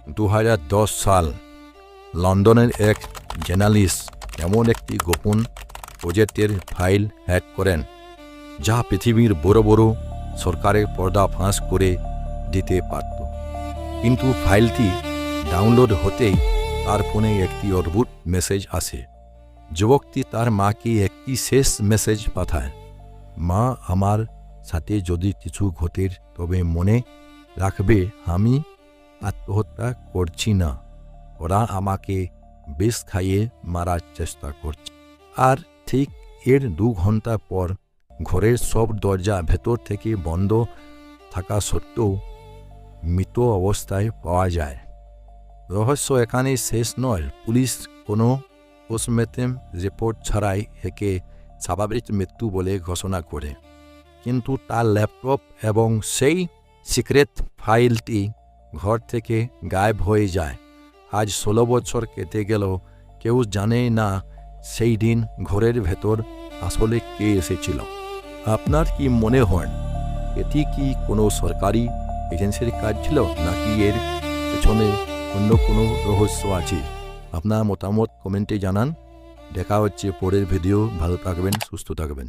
2010 সাল লন্ডনের এক জার্নালিস্ট এমন একটি গোপন প্রজেক্টের ফাইল হ্যাক করেন যা পৃথিবীর বড় বড় সরকারের পর্দা ফাঁস করে দিতে পারত। কিন্তু ফাইলটি ডাউনলোড হতেই তার ফোনে একটি অদ্ভুত মেসেজ আসে। যুবকটি তার মাকে একটি শেষ মেসেজ পাঠায়, মা, আমার সাথে যদি কিছু ঘটে তবে মনে রাখবে আমি আত্মহত্যা করছি না, ওরা আমাকে বিষ খাইয়ে মারার চেষ্টা করছে। আর ঠিক এর 2 ঘন্টা পর ঘরের সব দরজা ভেতর থেকে বন্ধ থাকা সত্ত্বেও মৃত অবস্থায় পাওয়া যায়। রহস্য এখানে শেষ নয়। পুলিশ কোনো পোস্টমর্টেম রিপোর্ট ছাড়াই একে স্বাভাবিক মৃত্যু বলে ঘোষণা করে, কিন্তু তার ল্যাপটপ এবং সেই সিক্রেট ফাইলটি ঘর থেকে গায়েব হয়ে যায়। আজ 16 বছর কেটে গেল, কেউ জানে না সেই দিন ঘরের ভেতর আসলে কে এসেছিল। আপনার কি মনে হয়, এটি কি কোনো সরকারি এজেন্সির কাজ ছিল, নাকি এর পেছনে অন্য কোনো রহস্য আছে? আপনার মতামত কমেন্টে জানান। দেখা হচ্ছে পরের ভিডিও। ভালো থাকবেন, সুস্থ থাকবেন।